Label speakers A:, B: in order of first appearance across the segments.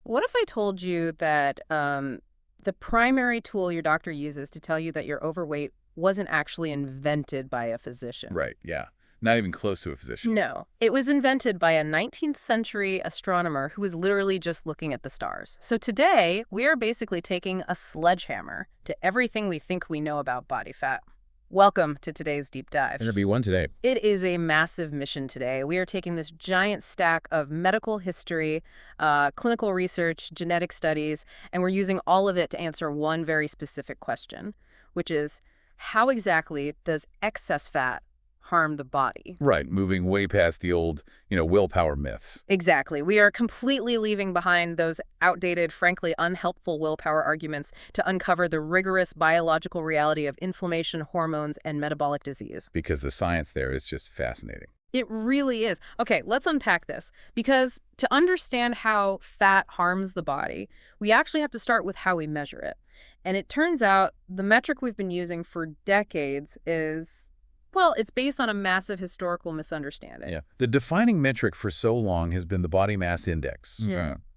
A: What if I told you that the primary tool your doctor uses to tell you that you're overweight wasn't actually invented by a physician?
B: Right, yeah. Not even close to a physician.
A: No, it was invented by a 19th century astronomer who was literally just looking at the stars. So today, we are basically taking a sledgehammer to everything we think we know about body fat. Welcome to today's deep dive.
B: Interview one today.
A: It is a massive mission today. We are taking this giant stack of medical history, clinical research, genetic studies, and we're using all of it to answer one very specific question, which is, how exactly does excess fat harm the body?
B: Right, moving way past the old, willpower myths.
A: Exactly. We are completely leaving behind those outdated, frankly unhelpful willpower arguments to uncover the rigorous biological reality of inflammation, hormones, and metabolic disease.
B: Because the science there is just fascinating.
A: It really is. Okay, let's unpack this. Because to understand how fat harms the body, we actually have to start with how we measure it. And it turns out the metric we've been using for decades is, well, it's based on a massive historical misunderstanding.
B: Yeah. The defining metric for so long has been the body mass index,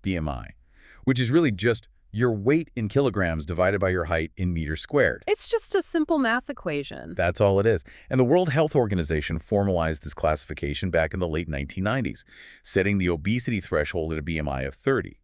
B: BMI, which is really just your weight in kilograms divided by your height in meters squared.
A: It's just a simple math equation.
B: That's all it is. And the World Health Organization formalized this classification back in the late 1990s, setting the obesity threshold at a BMI of 30.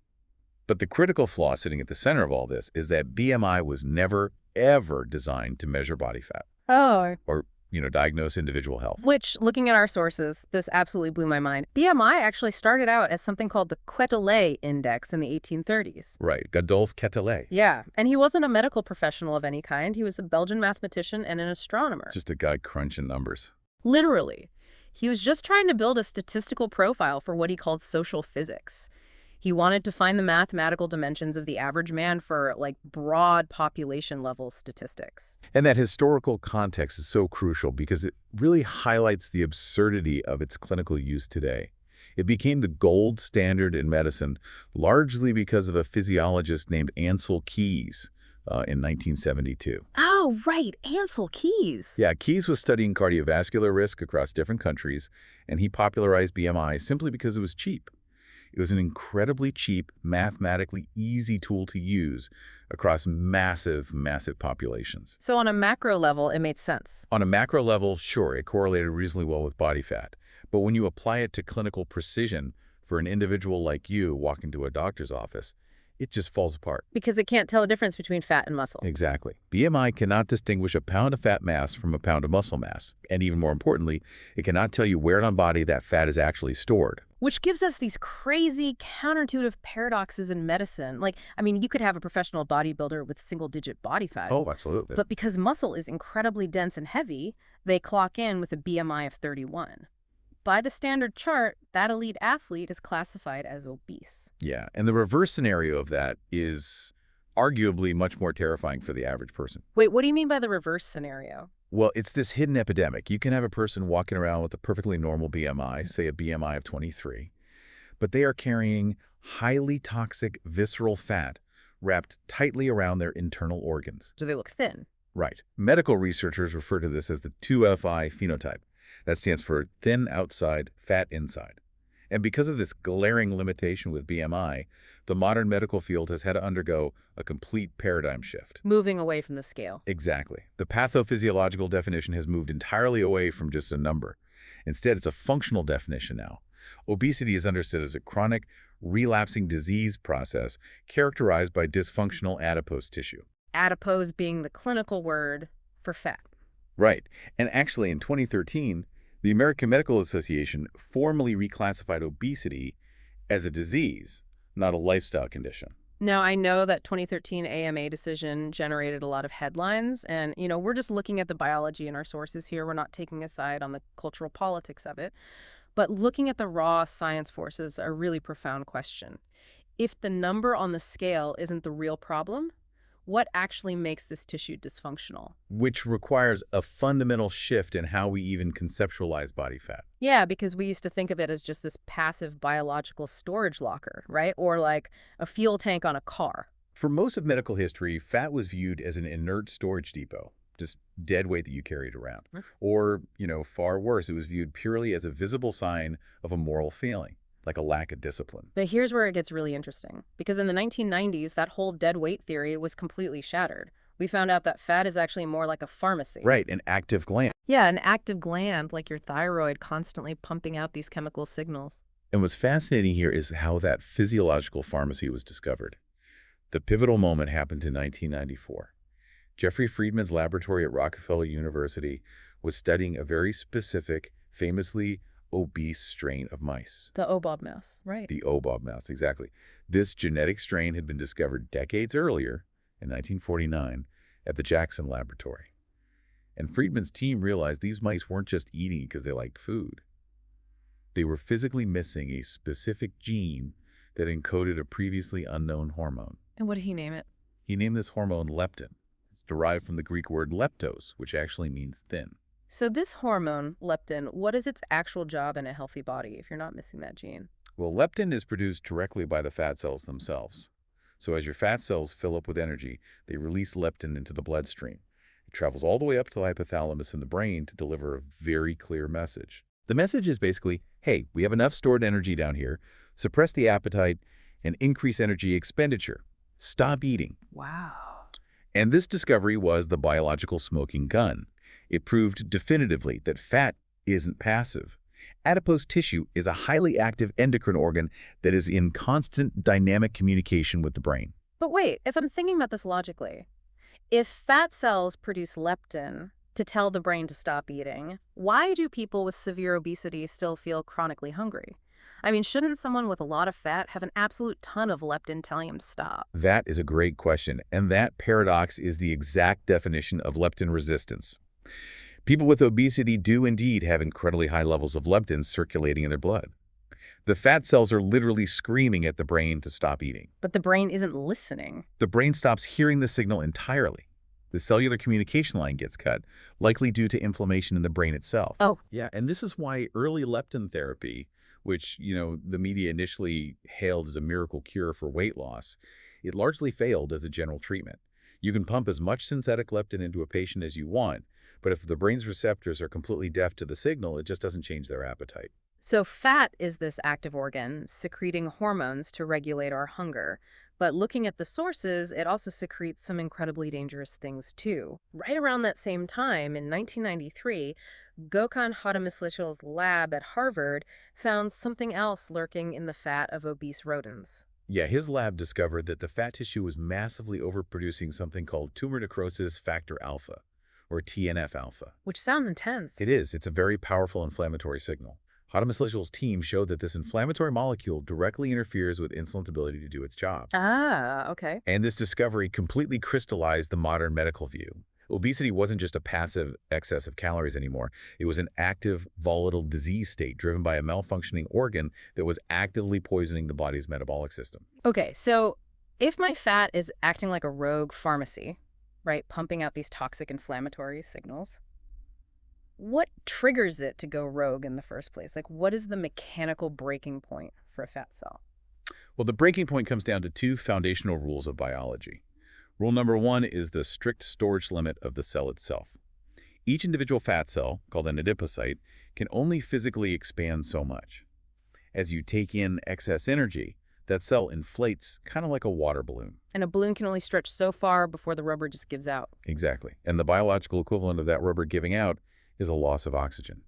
B: But the critical flaw sitting at the center of all this is that BMI was never, ever designed to measure body fat.
A: Oh.
B: Or diagnose individual health.
A: Which, looking at our sources, this absolutely blew my mind. BMI actually started out as something called the Quetelet Index in the 1830s.
B: Right, Adolphe Quetelet.
A: Yeah, and he wasn't a medical professional of any kind. He was a Belgian mathematician and an astronomer.
B: Just a guy crunching numbers.
A: Literally. He was just trying to build a statistical profile for what he called social physics. He wanted to find the mathematical dimensions of the average man for, broad population-level statistics.
B: And that historical context is so crucial because it really highlights the absurdity of its clinical use today. It became the gold standard in medicine largely because of a physiologist named Ansel Keys in 1972.
A: Oh, right, Ansel Keys.
B: Yeah, Keys was studying cardiovascular risk across different countries, and he popularized BMI simply because it was cheap. It was an incredibly cheap, mathematically easy tool to use across massive, massive populations.
A: So on a macro level, it made sense.
B: On a macro level, sure, it correlated reasonably well with body fat. But when you apply it to clinical precision for an individual like you walking to a doctor's office, it just falls apart.
A: Because it can't tell the difference between fat and muscle.
B: Exactly. BMI cannot distinguish a pound of fat mass from a pound of muscle mass. And even more importantly, it cannot tell you where on body that fat is actually stored.
A: Which gives us these crazy counterintuitive paradoxes in medicine. You could have a professional bodybuilder with single-digit body fat.
B: Oh, absolutely.
A: But because muscle is incredibly dense and heavy, they clock in with a BMI of 31. By the standard chart, that elite athlete is classified as obese.
B: Yeah, and the reverse scenario of that is arguably much more terrifying for the average person.
A: Wait, what do you mean by the reverse scenario?
B: Well, it's this hidden epidemic. You can have a person walking around with a perfectly normal BMI, say a BMI of 23, but they are carrying highly toxic visceral fat wrapped tightly around their internal organs.
A: Do they look thin?
B: Right. Medical researchers refer to this as the 2FI phenotype. That stands for thin outside, fat inside. And because of this glaring limitation with BMI, the modern medical field has had to undergo a complete paradigm shift.
A: Moving away from the scale.
B: Exactly. The pathophysiological definition has moved entirely away from just a number. Instead, it's a functional definition now. Obesity is understood as a chronic, relapsing disease process characterized by dysfunctional adipose tissue.
A: Adipose being the clinical word for fat.
B: Right. And actually, in 2013, the American Medical Association formally reclassified obesity as a disease, not a lifestyle condition.
A: Now, I know that 2013 AMA decision generated a lot of headlines, and, we're just looking at the biology in our sources here. We're not taking a side on the cultural politics of it. But looking at the raw science forces, a really profound question. If the number on the scale isn't the real problem, what actually makes this tissue dysfunctional?
B: Which requires a fundamental shift in how we even conceptualize body fat.
A: Yeah, because we used to think of it as just this passive biological storage locker, right? Or like a fuel tank on a car.
B: For most of medical history, fat was viewed as an inert storage depot, just dead weight that you carried around. Or, far worse, it was viewed purely as a visible sign of a moral failing. like a lack of discipline.
A: But here's where it gets really interesting, because in the 1990s, that whole dead weight theory was completely shattered. We found out that fat is actually more like a pharmacy.
B: Right, an active gland.
A: Yeah, an active gland, like your thyroid, constantly pumping out these chemical signals.
B: And what's fascinating here is how that physiological pharmacy was discovered. The pivotal moment happened in 1994. Jeffrey Friedman's laboratory at Rockefeller University was studying a very specific, famously obese strain of mice.
A: The OBOB mouse, right.
B: The OBOB mouse, exactly. This genetic strain had been discovered decades earlier, in 1949, at the Jackson Laboratory. And Friedman's team realized these mice weren't just eating because they liked food. They were physically missing a specific gene that encoded a previously unknown hormone.
A: And what did he name it?
B: He named this hormone leptin. It's derived from the Greek word leptos, which actually means thin.
A: So this hormone, leptin, what is its actual job in a healthy body if you're not missing that gene?
B: Well, leptin is produced directly by the fat cells themselves. So as your fat cells fill up with energy, they release leptin into the bloodstream. It travels all the way up to the hypothalamus in the brain to deliver a very clear message. The message is basically, hey, we have enough stored energy down here, suppress the appetite, and increase energy expenditure. Stop eating.
A: Wow.
B: And this discovery was the biological smoking gun. It proved definitively that fat isn't passive. Adipose tissue is a highly active endocrine organ that is in constant dynamic communication with the brain.
A: But wait, if I'm thinking about this logically, if fat cells produce leptin to tell the brain to stop eating, why do people with severe obesity still feel chronically hungry? I mean, shouldn't someone with a lot of fat have an absolute ton of leptin telling him to stop?
B: That is a great question, and that paradox is the exact definition of leptin resistance. People with obesity do indeed have incredibly high levels of leptin circulating in their blood. The fat cells are literally screaming at the brain to stop eating.
A: But the brain isn't listening.
B: The brain stops hearing the signal entirely. The cellular communication line gets cut, likely due to inflammation in the brain itself.
A: Oh.
B: Yeah, and this is why early leptin therapy, which, the media initially hailed as a miracle cure for weight loss, it largely failed as a general treatment. You can pump as much synthetic leptin into a patient as you want, but if the brain's receptors are completely deaf to the signal, it just doesn't change their appetite.
A: So fat is this active organ secreting hormones to regulate our hunger. But looking at the sources, it also secretes some incredibly dangerous things too. Right around that same time, in 1993, Gökhan Hatamishli's lab at Harvard found something else lurking in the fat of obese rodents.
B: Yeah, his lab discovered that the fat tissue was massively overproducing something called tumor necrosis factor alpha, or TNF-alpha.
A: Which sounds intense.
B: It is. It's a very powerful inflammatory signal. Hatamishli's team showed that this inflammatory molecule directly interferes with insulin's ability to do its job.
A: Ah, okay.
B: And this discovery completely crystallized the modern medical view. Obesity wasn't just a passive excess of calories anymore. It was an active, volatile disease state driven by a malfunctioning organ that was actively poisoning the body's metabolic system.
A: Okay, so if my fat is acting like a rogue pharmacy, right, pumping out these toxic inflammatory signals, what triggers it to go rogue in the first place? Like, what is the mechanical breaking point for a fat cell?
B: Well, the breaking point comes down to two foundational rules of biology. Rule number one is the strict storage limit of the cell itself. Each individual fat cell, called an adipocyte, can only physically expand so much. As you take in excess energy, that cell inflates kind of like a water balloon.
A: And a balloon can only stretch so far before the rubber just gives out.
B: Exactly. And the biological equivalent of that rubber giving out is a loss of oxygen.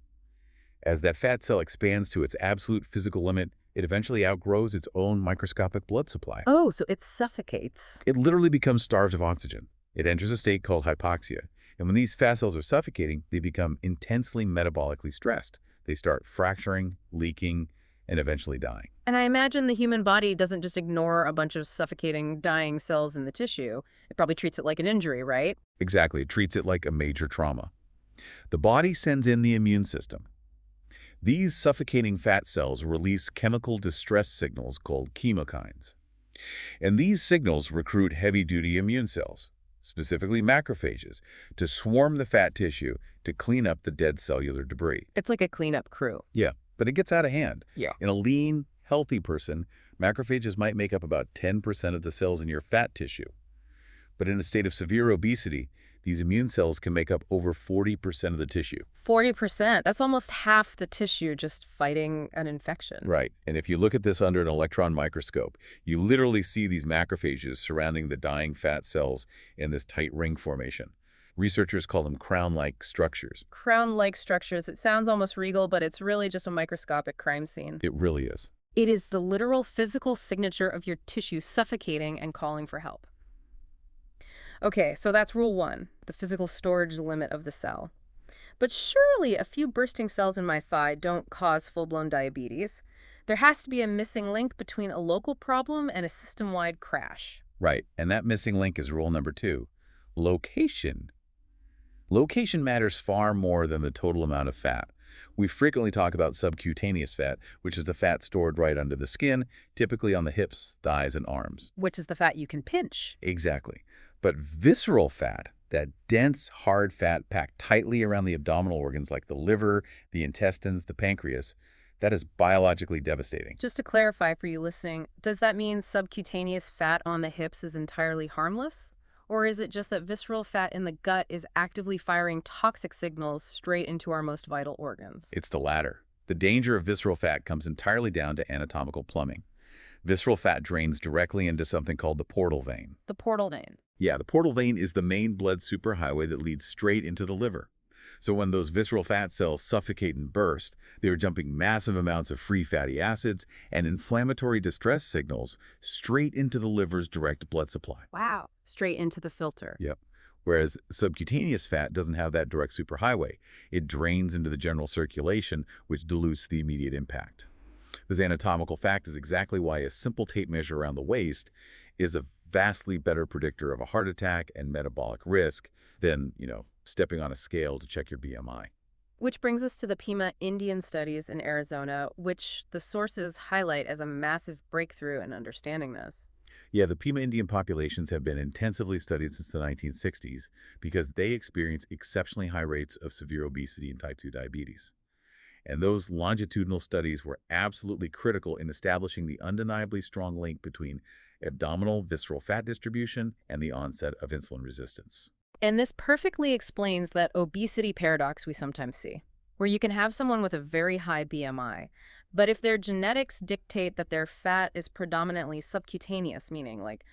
B: As that fat cell expands to its absolute physical limit, it eventually outgrows its own microscopic blood supply.
A: Oh, so it suffocates.
B: It literally becomes starved of oxygen. It enters a state called hypoxia. And when these fat cells are suffocating, they become intensely metabolically stressed. They start fracturing, leaking, and eventually dying.
A: And I imagine the human body doesn't just ignore a bunch of suffocating, dying cells in the tissue. It probably treats it like an injury, right?
B: Exactly. It treats it like a major trauma. The body sends in the immune system. These suffocating fat cells release chemical distress signals called chemokines. And these signals recruit heavy-duty immune cells, specifically macrophages, to swarm the fat tissue to clean up the dead cellular debris.
A: It's like a cleanup crew.
B: Yeah, but it gets out of hand.
A: Yeah.
B: In a lean, healthy person, macrophages might make up about 10% of the cells in your fat tissue. But in a state of severe obesity, these immune cells can make up over 40% of the tissue.
A: 40%. That's almost half the tissue just fighting an infection.
B: Right. And if you look at this under an electron microscope, you literally see these macrophages surrounding the dying fat cells in this tight ring formation. Researchers call them crown-like structures.
A: Crown-like structures. It sounds almost regal, but it's really just a microscopic crime scene.
B: It really is.
A: It is the literal physical signature of your tissue suffocating and calling for help. Okay, so that's rule one, the physical storage limit of the cell. But surely a few bursting cells in my thigh don't cause full-blown diabetes. There has to be a missing link between a local problem and a system-wide crash.
B: Right. And that missing link is rule number 2, location. Location matters far more than the total amount of fat. We frequently talk about subcutaneous fat, which is the fat stored right under the skin, typically on the hips, thighs, and arms.
A: Which is the fat you can pinch.
B: Exactly. But visceral fat, that dense, hard fat packed tightly around the abdominal organs like the liver, the intestines, the pancreas, that is biologically devastating.
A: Just to clarify for you listening, does that mean subcutaneous fat on the hips is entirely harmless? Or is it just that visceral fat in the gut is actively firing toxic signals straight into our most vital organs?
B: It's the latter. The danger of visceral fat comes entirely down to anatomical plumbing. Visceral fat drains directly into something called the portal vein.
A: The portal vein.
B: Yeah, the portal vein is the main blood superhighway that leads straight into the liver. So when those visceral fat cells suffocate and burst, they are dumping massive amounts of free fatty acids and inflammatory distress signals straight into the liver's direct blood supply.
A: Wow. Straight into the filter.
B: Yep. Whereas subcutaneous fat doesn't have that direct superhighway. It drains into the general circulation, which dilutes the immediate impact. This anatomical fact is exactly why a simple tape measure around the waist is a vastly better predictor of a heart attack and metabolic risk than, stepping on a scale to check your BMI.
A: Which brings us to the Pima Indian studies in Arizona, which the sources highlight as a massive breakthrough in understanding this.
B: Yeah, the Pima Indian populations have been intensively studied since the 1960s because they experience exceptionally high rates of severe obesity and type 2 diabetes. And those longitudinal studies were absolutely critical in establishing the undeniably strong link between abdominal visceral fat distribution and the onset of insulin resistance.
A: And this perfectly explains that obesity paradox we sometimes see, where you can have someone with a very high BMI, but if their genetics dictate that their fat is predominantly subcutaneous, meaning like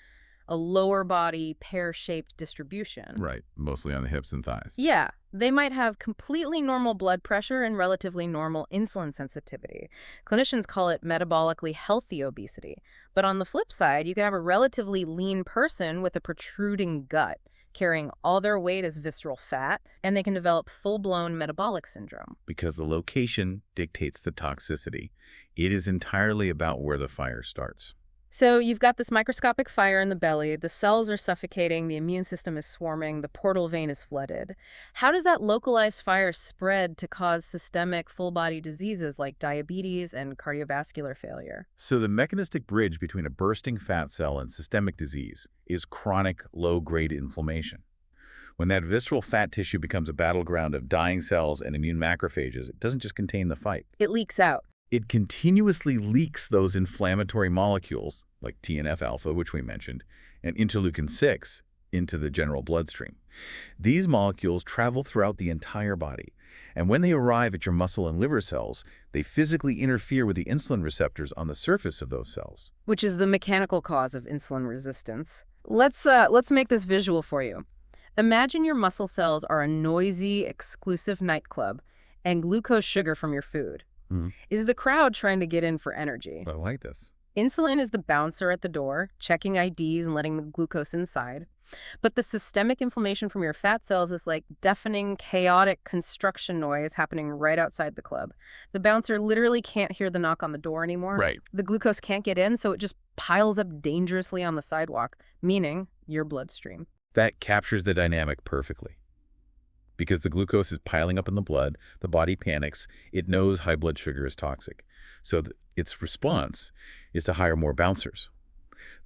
A: a lower body pear-shaped distribution.
B: Right, mostly on the hips and thighs.
A: Yeah, they might have completely normal blood pressure and relatively normal insulin sensitivity. Clinicians call it metabolically healthy obesity. But on the flip side, you could have a relatively lean person with a protruding gut, carrying all their weight as visceral fat, and they can develop full-blown metabolic syndrome.
B: Because the location dictates the toxicity. It is entirely about where the fire starts.
A: So you've got this microscopic fire in the belly, the cells are suffocating, the immune system is swarming, the portal vein is flooded. How does that localized fire spread to cause systemic full-body diseases like diabetes and cardiovascular failure?
B: So the mechanistic bridge between a bursting fat cell and systemic disease is chronic low-grade inflammation. When that visceral fat tissue becomes a battleground of dying cells and immune macrophages, it doesn't just contain the fight.
A: It leaks out.
B: It continuously leaks those inflammatory molecules, like TNF-alpha, which we mentioned, and interleukin-6 into the general bloodstream. These molecules travel throughout the entire body, and when they arrive at your muscle and liver cells, they physically interfere with the insulin receptors on the surface of those cells.
A: Which is the mechanical cause of insulin resistance. Let's make this visual for you. Imagine your muscle cells are a noisy, exclusive nightclub, and glucose sugar from your food is the crowd trying to get in for energy.
B: I like this.
A: Insulin is the bouncer at the door, checking IDs and letting the glucose inside. But the systemic inflammation from your fat cells is like deafening, chaotic construction noise happening right outside the club. The bouncer literally can't hear the knock on the door anymore.
B: Right.
A: The glucose can't get in, so it just piles up dangerously on the sidewalk, meaning your bloodstream.
B: That captures the dynamic perfectly. Because the glucose is piling up in the blood, the body panics. It knows high blood sugar is toxic. So its response is to hire more bouncers.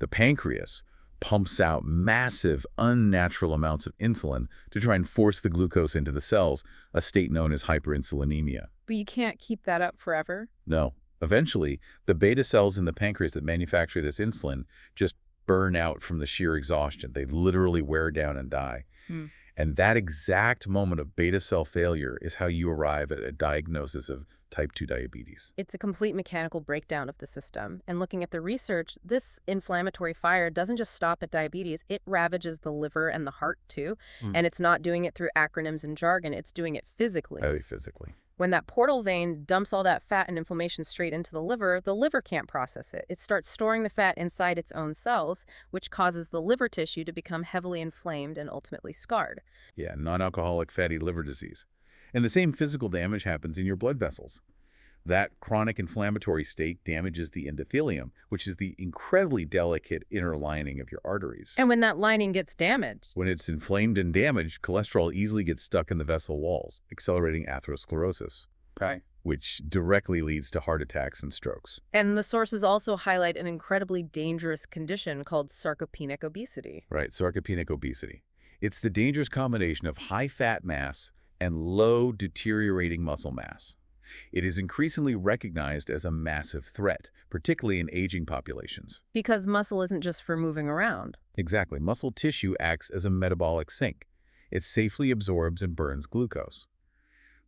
B: The pancreas pumps out massive, unnatural amounts of insulin to try and force the glucose into the cells, a state known as hyperinsulinemia.
A: But you can't keep that up forever.
B: No. Eventually, the beta cells in the pancreas that manufacture this insulin just burn out from the sheer exhaustion. They literally wear down and die. And that exact moment of beta cell failure is how you arrive at a diagnosis of type 2 diabetes.
A: It's a complete mechanical breakdown of the system. And looking at the research, this inflammatory fire doesn't just stop at diabetes, it ravages the liver and the heart too.
B: Hmm.
A: And it's not doing it through acronyms and jargon, it's doing it physically.
B: Very physically.
A: When that portal vein dumps all that fat and inflammation straight into the liver can't process it. It starts storing the fat inside its own cells, which causes the liver tissue to become heavily inflamed and ultimately scarred.
B: Yeah, non-alcoholic fatty liver disease. And the same physical damage happens in your blood vessels. That chronic inflammatory state damages the endothelium, which is the incredibly delicate inner lining of your arteries.
A: And when that lining gets damaged,
B: When it's inflamed and damaged, cholesterol easily gets stuck in the vessel walls, accelerating atherosclerosis,
A: okay,
B: which directly leads to heart attacks and strokes.
A: and the sources also highlight an incredibly dangerous condition called sarcopenic obesity.
B: Right, sarcopenic obesity. It's the dangerous combination of high fat mass and low deteriorating muscle mass. It is increasingly recognized as a massive threat, particularly in aging populations.
A: Because muscle isn't just for moving around.
B: Exactly. Muscle tissue acts as a metabolic sink. It safely absorbs and burns glucose.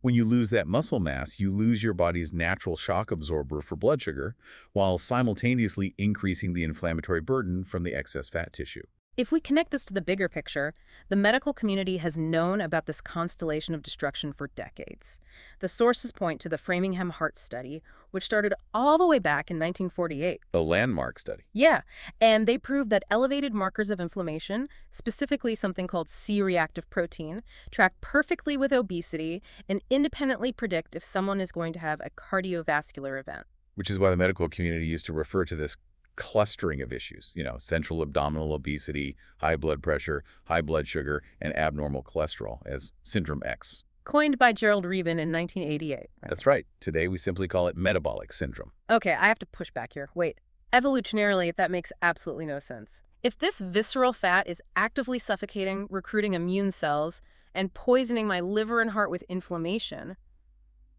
B: When you lose that muscle mass, you lose your body's natural shock absorber for blood sugar, while simultaneously increasing the inflammatory burden from the excess fat tissue.
A: If we connect this to the bigger picture, the medical community has known about this constellation of destruction for decades. The sources point to the Framingham Heart Study, which started all the way back in 1948.
B: A landmark study.
A: Yeah, and they proved that elevated markers of inflammation, specifically something called C-reactive protein, track perfectly with obesity and independently predict if someone is going to have a cardiovascular event.
B: Which is why the medical community used to refer to this clustering of issues, central abdominal obesity, high blood pressure, high blood sugar, and abnormal cholesterol as Syndrome X.
A: Coined by Gerald Reaven in 1988. Right?
B: That's right. Today, we simply call it metabolic syndrome.
A: Okay, I have to push back here. Wait. Evolutionarily, that makes absolutely no sense. If this visceral fat is actively suffocating, recruiting immune cells, and poisoning my liver and heart with inflammation,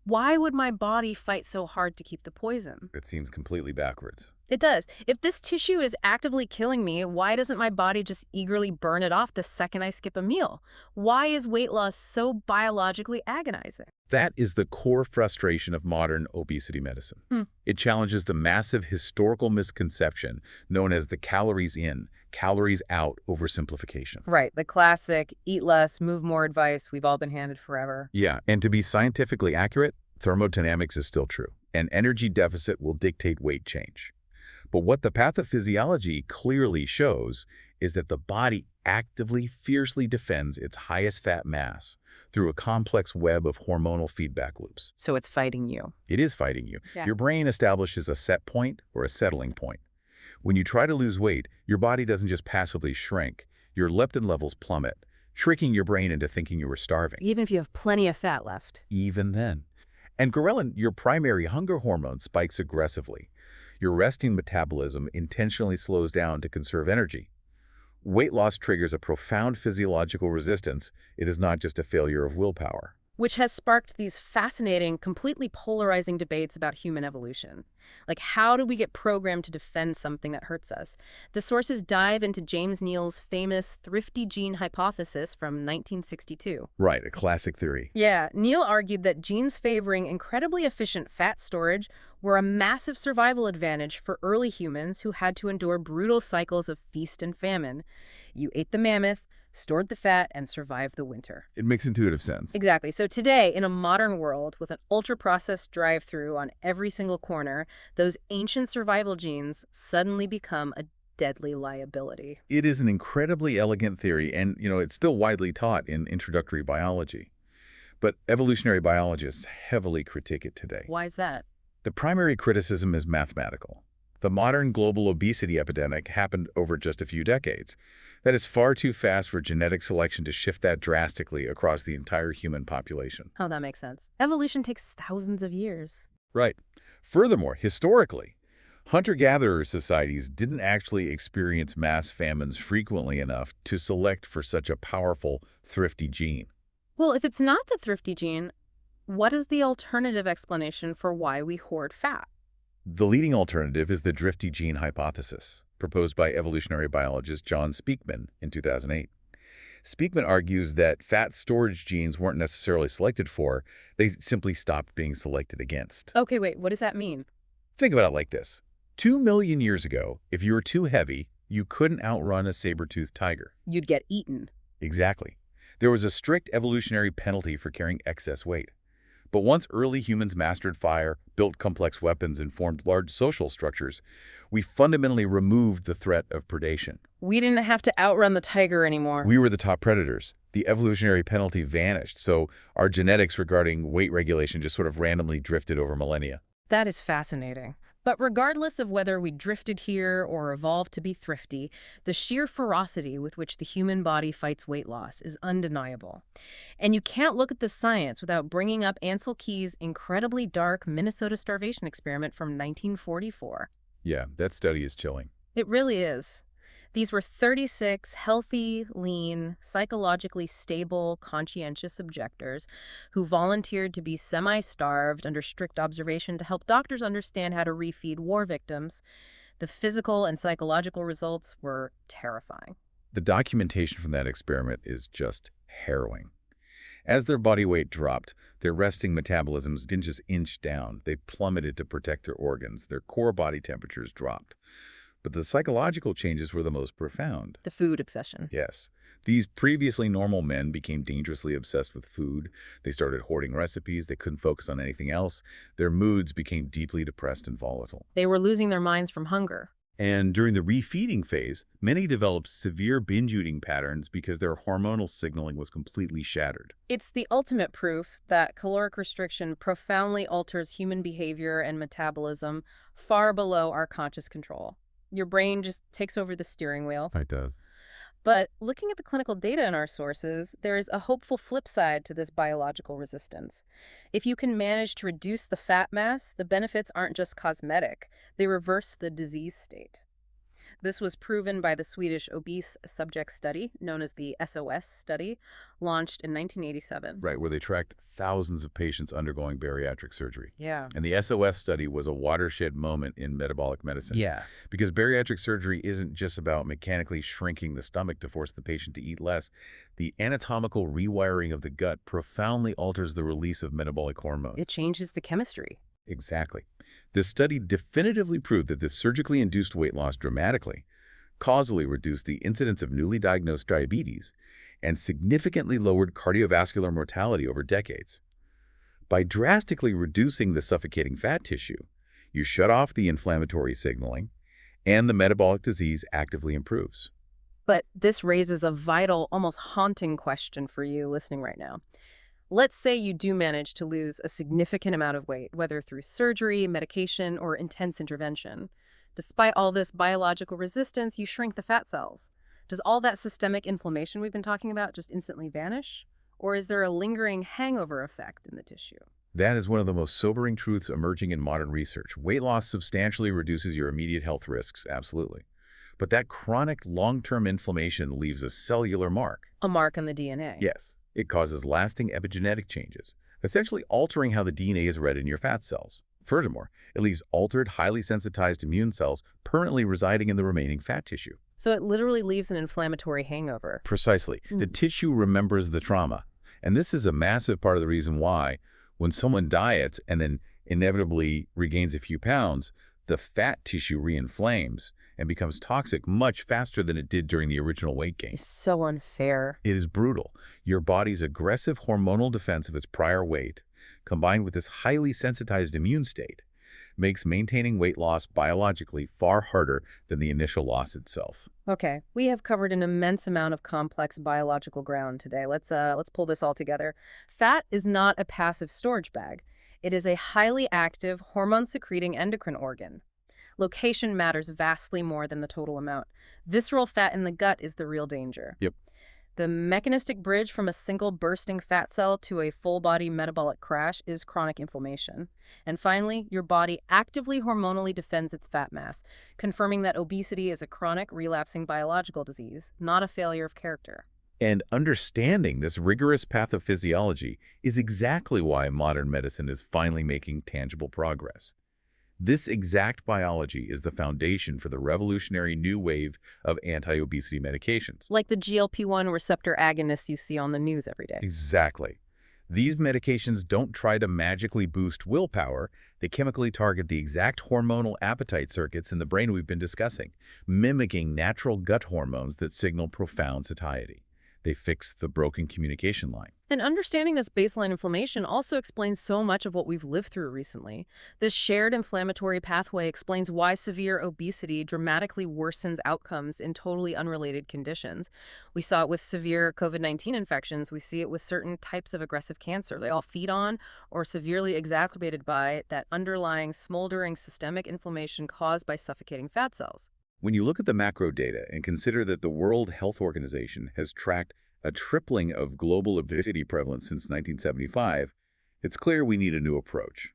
A: why would my body fight so hard to keep the poison?
B: It seems completely backwards.
A: It does. If this tissue is actively killing me, why doesn't my body just eagerly burn it off the second I skip a meal? Why is weight loss so biologically agonizing?
B: That is the core frustration of modern obesity medicine. It challenges the massive historical misconception known as the calories in, calories out oversimplification.
A: Right, the classic eat less, move more advice we've all been handed forever.
B: Yeah, and to be scientifically accurate, thermodynamics is still true. An energy deficit will dictate weight change. But what the pathophysiology clearly shows is that the body actively, fiercely defends its highest fat mass through a complex web of hormonal feedback loops.
A: So it's fighting you.
B: It is fighting you.
A: Yeah.
B: Your brain establishes a set point or a settling point. When you try to lose weight, your body doesn't just passively shrink. Your leptin levels plummet, tricking your brain into thinking you were starving.
A: Even if you have plenty of fat left.
B: Even then. And ghrelin, your primary hunger hormone, spikes aggressively. Your resting metabolism intentionally slows down to conserve energy. Weight loss triggers a profound physiological resistance. It is not just a failure of willpower.
A: Which has sparked these fascinating, completely polarizing debates about human evolution. Like, how do we get programmed to defend something that hurts us? The sources dive into James Neal's famous thrifty gene hypothesis from 1962.
B: Right, a classic theory.
A: Yeah, Neal argued that genes favoring incredibly efficient fat storage were a massive survival advantage for early humans who had to endure brutal cycles of feast and famine. You ate the mammoth, stored the fat, and survived the winter.
B: It makes intuitive sense.
A: Exactly. So today, in a modern world with an ultra-processed drive-through on every single corner, those ancient survival genes suddenly become a deadly liability.
B: It is an incredibly elegant theory, and it's still widely taught in introductory biology. But evolutionary biologists heavily critique it today.
A: Why is that?
B: The primary criticism is mathematical. The modern global obesity epidemic happened over just a few decades. That is far too fast for genetic selection to shift that drastically across the entire human population.
A: Oh, that makes sense. Evolution takes thousands of years.
B: Right. Furthermore, historically, hunter-gatherer societies didn't actually experience mass famines frequently enough to select for such a powerful, thrifty gene.
A: Well, if it's not the thrifty gene, what is the alternative explanation for why we hoard fat?
B: The leading alternative is the drifty gene hypothesis, proposed by evolutionary biologist John Speakman in 2008. Speakman argues that fat storage genes weren't necessarily selected for, they simply stopped being selected against.
A: Okay, wait, what does that mean?
B: Think about it like this. 2 million years ago, if you were too heavy, you couldn't outrun a saber-toothed tiger.
A: You'd get eaten.
B: Exactly. There was a strict evolutionary penalty for carrying excess weight. But once early humans mastered fire, built complex weapons, and formed large social structures, we fundamentally removed the threat of predation.
A: We didn't have to outrun the tiger anymore.
B: We were the top predators. The evolutionary penalty vanished, so our genetics regarding weight regulation just sort of randomly drifted over millennia.
A: That is fascinating. But regardless of whether we drifted here or evolved to be thrifty, the sheer ferocity with which the human body fights weight loss is undeniable. And you can't look at the science without bringing up Ansel Keys' incredibly dark Minnesota starvation experiment from 1944.
B: Yeah, that study is chilling.
A: It really is. These were 36 healthy, lean, psychologically stable, conscientious objectors who volunteered to be semi-starved under strict observation to help doctors understand how to refeed war victims. The physical and psychological results were terrifying.
B: The documentation from that experiment is just harrowing. As their body weight dropped, their resting metabolisms didn't just inch down, they plummeted to protect their organs. Their core body temperatures dropped. But the psychological changes were the most profound.
A: The food obsession.
B: Yes. These previously normal men became dangerously obsessed with food. They started hoarding recipes. They couldn't focus on anything else. Their moods became deeply depressed and volatile.
A: They were losing their minds from hunger.
B: And during the refeeding phase, many developed severe binge-eating patterns because their hormonal signaling was completely shattered.
A: It's the ultimate proof that caloric restriction profoundly alters human behavior and metabolism far below our conscious control. Your brain just takes over the steering wheel.
B: It does.
A: But looking at the clinical data in our sources, there is a hopeful flip side to this biological resistance. If you can manage to reduce the fat mass, the benefits aren't just cosmetic. They reverse the disease state. This was proven by the Swedish obese subject study, known as the SOS study, launched in 1987.
B: Right, where they tracked thousands of patients undergoing bariatric surgery.
A: Yeah.
B: And the SOS study was a watershed moment in metabolic medicine.
A: Yeah.
B: Because bariatric surgery isn't just about mechanically shrinking the stomach to force the patient to eat less. The anatomical rewiring of the gut profoundly alters the release of metabolic hormone.
A: It changes the chemistry.
B: Exactly. This study definitively proved that this surgically induced weight loss dramatically, causally reduced the incidence of newly diagnosed diabetes, and significantly lowered cardiovascular mortality over decades. By drastically reducing the suffocating fat tissue, you shut off the inflammatory signaling, and the metabolic disease actively improves.
A: But this raises a vital, almost haunting question for you listening right now. Let's say you do manage to lose a significant amount of weight, whether through surgery, medication, or intense intervention. Despite all this biological resistance, you shrink the fat cells. Does all that systemic inflammation we've been talking about just instantly vanish? Or is there a lingering hangover effect in the tissue?
B: That is one of the most sobering truths emerging in modern research. Weight loss substantially reduces your immediate health risks, absolutely. But that chronic long-term inflammation leaves a cellular mark.
A: A mark on the DNA.
B: Yes. It causes lasting epigenetic changes, essentially altering how the DNA is read in your fat cells. Furthermore, it leaves altered, highly sensitized immune cells permanently residing in the remaining fat tissue.
A: So it literally leaves an inflammatory hangover.
B: Precisely. The tissue remembers the trauma. And this is a massive part of the reason why, when someone diets and then inevitably regains a few pounds, the fat tissue reinflames and becomes toxic much faster than it did during the original weight gain.
A: It's so unfair.
B: It is brutal. Your body's aggressive hormonal defense of its prior weight, combined with this highly sensitized immune state, makes maintaining weight loss biologically far harder than the initial loss itself.
A: Okay, we have covered an immense amount of complex biological ground today. Let's pull this all together. Fat is not a passive storage bag. It is a highly active, hormone-secreting endocrine organ. Location matters vastly more than the total amount. Visceral fat in the gut is the real danger.
B: Yep.
A: The mechanistic bridge from a single bursting fat cell to a full-body metabolic crash is chronic inflammation. And finally, your body actively hormonally defends its fat mass, confirming that obesity is a chronic, relapsing biological disease, not a failure of character.
B: And understanding this rigorous pathophysiology is exactly why modern medicine is finally making tangible progress. This exact biology is the foundation for the revolutionary new wave of anti-obesity medications.
A: Like the GLP-1 receptor agonists you see on the news every day.
B: Exactly. These medications don't try to magically boost willpower. They chemically target the exact hormonal appetite circuits in the brain we've been discussing, mimicking natural gut hormones that signal profound satiety. They fix the broken communication line.
A: And understanding this baseline inflammation also explains so much of what we've lived through recently. This shared inflammatory pathway explains why severe obesity dramatically worsens outcomes in totally unrelated conditions. We saw it with severe COVID-19 infections. We see it with certain types of aggressive cancer. They all feed on or severely exacerbated by that underlying smoldering systemic inflammation caused by suffocating fat cells.
B: When you look at the macro data and consider that the World Health Organization has tracked a tripling of global obesity prevalence since 1975, it's clear we need a new approach.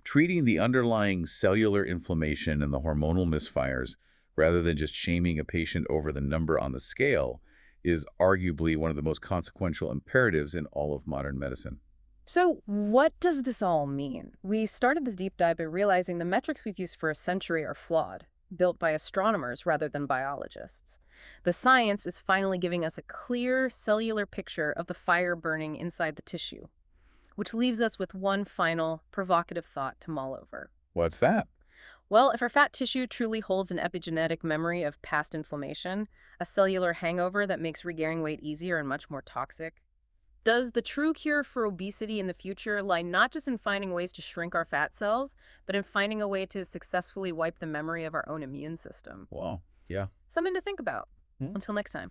B: Treating the underlying cellular inflammation and the hormonal misfires, rather than just shaming a patient over the number on the scale, is arguably one of the most consequential imperatives in all of modern medicine.
A: So what does this all mean? We started this deep dive by realizing the metrics we've used for a century are flawed, built by astronomers rather than biologists. The science is finally giving us a clear cellular picture of the fire burning inside the tissue, which leaves us with one final provocative thought to mull over.
B: What's that?
A: Well, if our fat tissue truly holds an epigenetic memory of past inflammation, a cellular hangover that makes regaining weight easier and much more toxic, does the true cure for obesity in the future lie not just in finding ways to shrink our fat cells, but in finding a way to successfully wipe the memory of our own immune system?
B: Well, yeah.
A: Something to think about.
B: Hmm.
A: Until next time.